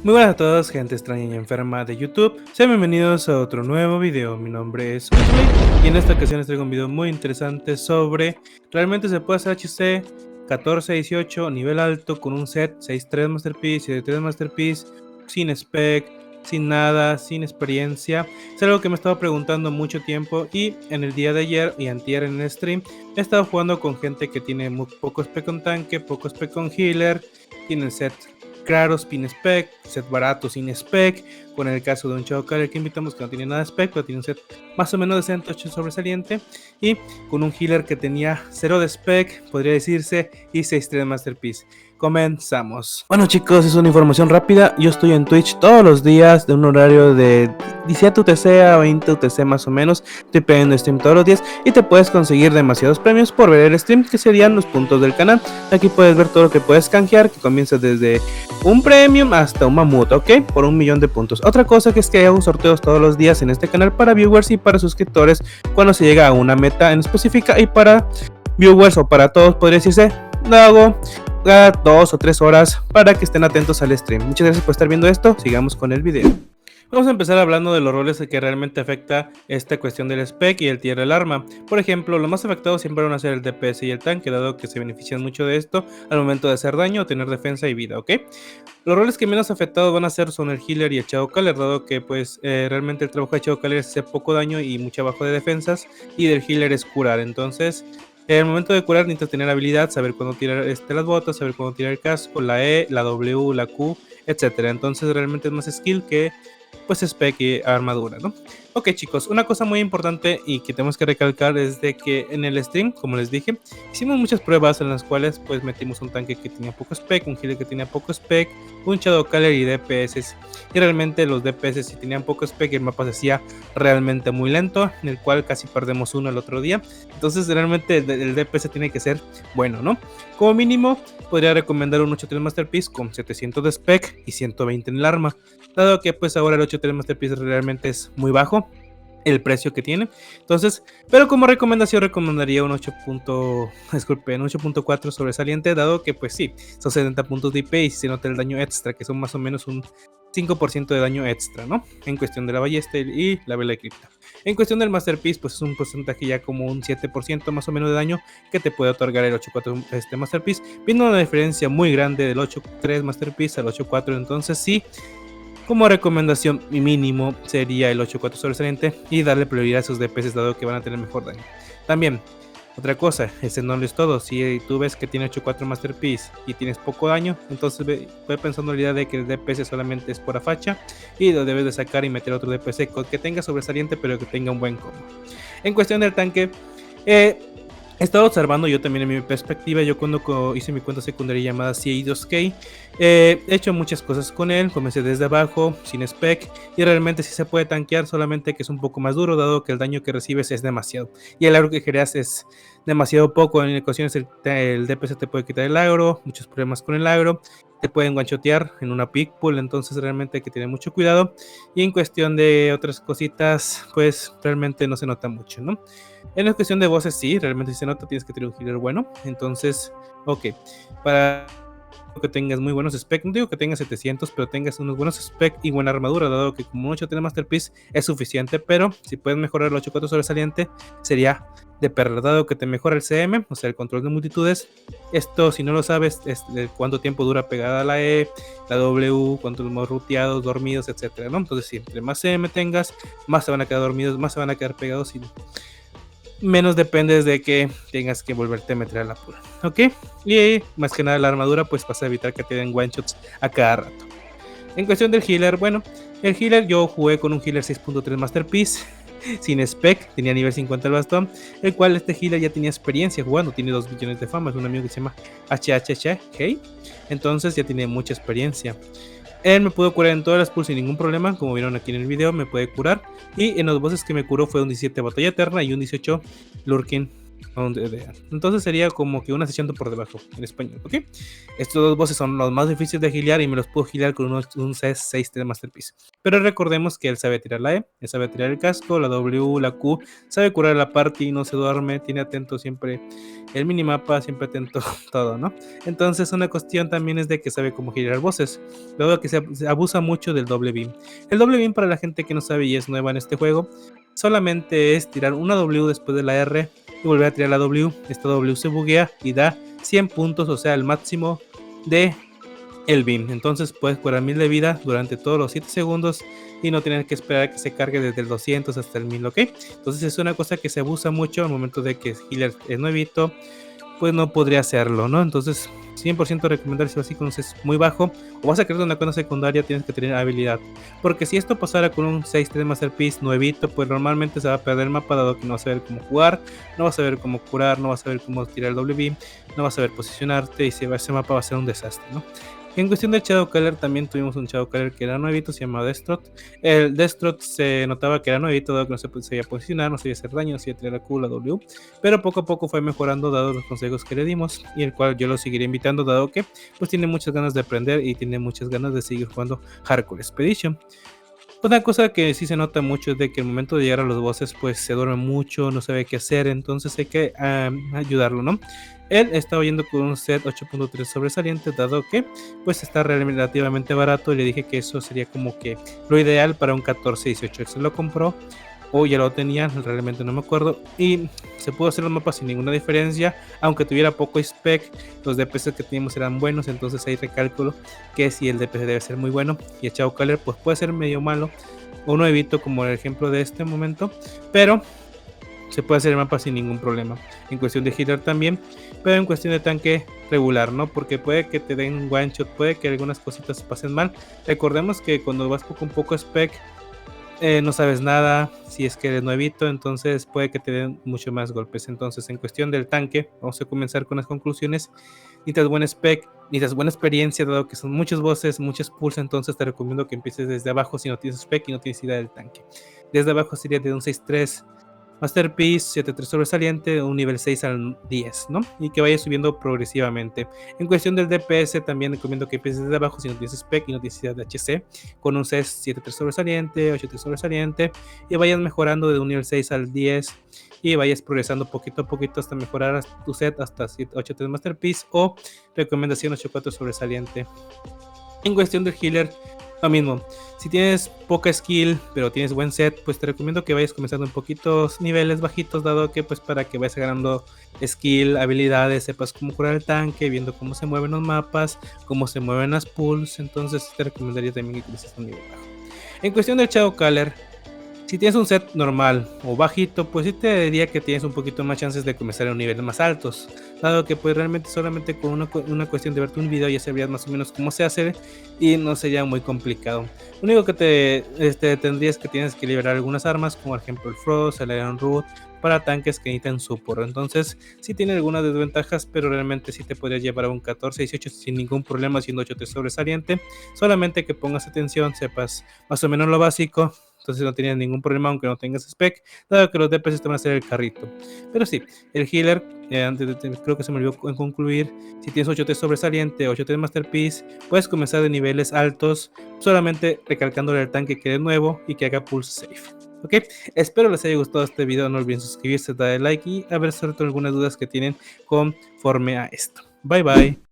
Muy buenas a todos, gente extraña y enferma de YouTube. Sean bienvenidos a otro nuevo video. Mi nombre es Wesley y en esta ocasión les traigo un video muy interesante sobre ¿realmente se puede hacer HC 14-18 nivel alto con un set 6-3 Masterpiece, 7-3 Masterpiece, sin spec, sin nada, sin experiencia? Es algo que me estaba preguntando mucho tiempo y en el día de ayer y antier en el stream he estado jugando con gente que tiene muy poco spec con tanque, poco spec con healer, tiene el set claro, spin spec, set barato sin spec, con el caso de un Chocale que invitamos que no tiene nada de spec, pero tiene un set más o menos decente, 8 sobresaliente, y con un healer que tenía 0 de spec, podría decirse, y 6-3 Masterpiece. Comenzamos. Bueno chicos, es una información rápida. Yo estoy en Twitch todos los días de un horario de 17 UTC a 20 UTC más o menos. Estoy pegando stream todos los días y te puedes conseguir demasiados premios por ver el stream, que serían los puntos del canal. Aquí puedes ver todo lo que puedes canjear, que comienza desde un premium hasta un mamut, ¿ok? Por 1.000.000 de puntos. Otra cosa que es que hago sorteos todos los días en este canal para viewers y para suscriptores cuando se llega a una meta en específica, y para viewers o para todos podría decirse, lo hago cada 2 o 3 horas para que estén atentos al stream. Muchas gracias por estar viendo esto, sigamos con el video. Vamos a empezar hablando de los roles que realmente afecta esta cuestión del spec y el tier del arma. Por ejemplo, los más afectados siempre van a ser el DPS y el tanque, dado que se benefician mucho de esto al momento de hacer daño o tener defensa y vida, ¿ok? Los roles que menos afectados van a ser son el healer y el Shadow Caller, dado que pues realmente el trabajo de Shadow Caller es hacer poco daño y mucho abajo de defensas, y del healer es curar. Entonces, en el momento de curar necesitas tener habilidad, saber cuándo tirar las botas, saber cuándo tirar el casco, la E, la W, la Q, etcétera. Entonces realmente es más skill que pues spec y armadura, ¿no? Ok chicos, una cosa muy importante y que tenemos que recalcar es de que en el stream, como les dije, hicimos muchas pruebas en las cuales pues metimos un tanque que tenía poco spec, un healer que tenía poco spec, un Shadow Caller y DPS, y realmente los DPS si tenían poco spec el mapa se hacía realmente muy lento, en el cual casi perdemos uno el otro día. Entonces realmente el DPS tiene que ser bueno, ¿no? Como mínimo podría recomendar un 8-3 Masterpiece con 700 de spec y 120 en el arma, dado que pues ahora el 8-3 Masterpiece realmente es muy bajo el precio que tiene. Entonces, pero como recomendación recomendaría un 8.4 sobresaliente, dado que pues sí, son 70 puntos de IP y se nota el daño extra, que son más o menos un 5% de daño extra, ¿no? En cuestión de la ballesta y la vela de cripta. En cuestión del Masterpiece, pues es un porcentaje ya como un 7% más o menos de daño que te puede otorgar el 8.4 Masterpiece, viendo una diferencia muy grande del 8.3 Masterpiece al 8.4. Entonces sí, como recomendación mínimo sería el 8-4 sobresaliente y darle prioridad a esos DPS, dado que van a tener mejor daño. También, otra cosa, ese no es todo. Si tú ves que tiene 8-4 Masterpiece y tienes poco daño, entonces ve pensando en la idea de que el DPS solamente es por facha y lo debes de sacar y meter otro DPS que tenga sobresaliente pero que tenga un buen combo. En cuestión del tanque, he estado observando yo también en mi perspectiva. Yo cuando hice mi cuenta secundaria llamada CI2K, he hecho muchas cosas con él. Comencé desde abajo, sin spec, y realmente sí se puede tanquear, solamente que es un poco más duro, dado que el daño que recibes es demasiado y el agro que generas es demasiado poco. En ocasiones el DPS te puede quitar el agro, muchos problemas con el agro, te pueden guanchotear en una pick pool, entonces realmente hay que tener mucho cuidado. Y en cuestión de otras cositas, pues realmente no se nota mucho, ¿no? En la cuestión de voces sí, realmente sí se nota, tienes que tener un healer bueno. Entonces, ok, para que tengas muy buenos specs, no digo que tengas 700, pero tengas unos buenos specs y buena armadura, dado que como 8 tiene Masterpiece es suficiente, pero si puedes mejorar el 8-4 sobresaliente sería de perla, dado que te mejora el CM, o sea el control de multitudes. Esto, si no lo sabes, es de cuánto tiempo dura pegada la E, la W, cuántos más ruteados, dormidos, etcétera, ¿no? Entonces si entre más CM tengas, más se van a quedar dormidos, más se van a quedar pegados y menos dependes de que tengas que volverte a meter a la pura, ¿ok? Y más que nada la armadura pues vas a evitar que te den one shots a cada rato. En cuestión del healer, bueno, el healer yo jugué con un healer 6.3 Masterpiece sin spec, tenía nivel 50 el bastón, el cual este healer ya tenía experiencia jugando, tiene 2 billones de fama, es un amigo que se llama HHH, entonces ya tiene mucha experiencia. Él me pudo curar en todas las pulls sin ningún problema, como vieron aquí en el video, me puede curar. Y en los bosses que me curó fue un 17 batalla eterna y un 18 lurking Entonces sería como que una sesión por debajo en español, ¿ok? Estos dos bosses son los más difíciles de gilear y me los puedo gilear con un C6 de Masterpiece. Pero recordemos que él sabe tirar la E, él sabe tirar el casco, la W, la Q, sabe curar la party, no se duerme, tiene atento siempre el minimapa, siempre atento todo, ¿no? Entonces una cuestión también es de que sabe cómo girar bosses. Luego que se abusa mucho del doble beam. El doble beam, para la gente que no sabe y es nueva en este juego, solamente es tirar una W después de la R y volver a tirar la W. Esta W se buguea y da 100 puntos, o sea, el máximo de el beam. Entonces puedes curar 1000 de vida durante todos los 7 segundos y no tienes que esperar a que se cargue desde el 200 hasta el 1000, ¿ok? Entonces es una cosa que se abusa mucho al momento de que healer es nuevito, pues no podría hacerlo, ¿no? Entonces 100% recomendar si así con un CES muy bajo o vas a crear una cuenta secundaria, tienes que tener habilidad, porque si esto pasara con un 6-3 Masterpiece nuevito, pues normalmente se va a perder el mapa, dado que no vas a saber cómo jugar, no vas a saber cómo curar, no vas a saber cómo tirar el doble beam, no vas a saber posicionarte y ese mapa va a ser un desastre, ¿no? En cuestión de Shadowcaller, también tuvimos un Shadowcaller que era nuevito, se llamaba Destrot. El Destrot se notaba que era nuevito, dado que no se sabía posicionar, no sabía hacer daño, no sabía tirar la Q, la W, pero poco a poco fue mejorando dado los consejos que le dimos, y el cual yo lo seguiré invitando, dado que pues tiene muchas ganas de aprender y tiene muchas ganas de seguir jugando Hardcore Expedition. Una cosa que sí se nota mucho es de que al momento de llegar a los bosses pues se duerme mucho, no sabe qué hacer, entonces hay que ayudarlo, ¿no? Él está yendo con un set 8.3 sobresaliente, dado que pues está relativamente barato, y le dije que eso sería como que lo ideal para un 14-18. Él se lo compró o ya lo tenía, realmente no me acuerdo, y se pudo hacer los mapas sin ninguna diferencia, aunque tuviera poco spec, los DPS que teníamos eran buenos, entonces ahí recálculo que si el DPS debe ser muy bueno y el Shadowcaller pues puede ser medio malo o no evito como el ejemplo de este momento, pero se puede hacer el mapa sin ningún problema. En cuestión de healer también, pero en cuestión de tanque regular, ¿no? Porque puede que te den un one shot, puede que algunas cositas pasen mal. Recordemos que cuando vas poco a poco spec, no sabes nada, si es que eres nuevito, entonces puede que te den mucho más golpes. Entonces, en cuestión del tanque, vamos a comenzar con las conclusiones. Necesitas buen spec, necesitas buena experiencia, dado que son muchos bosses, muchos pulls, entonces te recomiendo que empieces desde abajo si no tienes spec y no tienes idea del tanque. Desde abajo sería de un 6-3 Masterpiece, 7-3 sobresaliente, un nivel 6 al 10, ¿no? Y que vaya subiendo progresivamente. En cuestión del DPS, también recomiendo que empieces desde abajo si no tienes spec y no tienes idea de HC, con un CES 7-3 sobresaliente, 8-3 sobresaliente, y vayas mejorando de un nivel 6 al 10 y vayas progresando poquito a poquito hasta mejorar tu set hasta 8-3 Masterpiece o recomendación 8-4 sobresaliente. En cuestión del healer, lo mismo. Si tienes poca skill, pero tienes buen set, pues te recomiendo que vayas comenzando en poquitos niveles bajitos, dado que pues para que vayas ganando skill, habilidades, sepas cómo curar el tanque, viendo cómo se mueven los mapas, cómo se mueven las pulls, entonces te recomendaría también que comiences a un nivel bajo. En cuestión del Shadowcaller, si tienes un set normal o bajito, pues sí te diría que tienes un poquito más chances de comenzar en niveles más altos, dado que pues realmente solamente con una cuestión de verte un video ya sabrías más o menos cómo se hace y no sería muy complicado. Lo único que te tendrías que tienes que liberar algunas armas, como por ejemplo el Frost, el Iron Root, para tanques que necesitan support. Entonces sí tiene algunas desventajas, pero realmente sí te podrías llevar a un 14-18 sin ningún problema, siendo 8 sobresaliente. Solamente que pongas atención, sepas más o menos lo básico, entonces no tienes ningún problema aunque no tengas spec, dado que los DPS te van a hacer el carrito. Pero sí, el healer, creo que se me olvidó en concluir, si tienes 8T sobresaliente, 8T Masterpiece, puedes comenzar de niveles altos, solamente recalcándole al tanque que es nuevo y que haga pulse safe. Ok, espero les haya gustado este video, no olviden suscribirse, darle like y a ver sobre todo algunas dudas que tienen conforme a esto. Bye bye.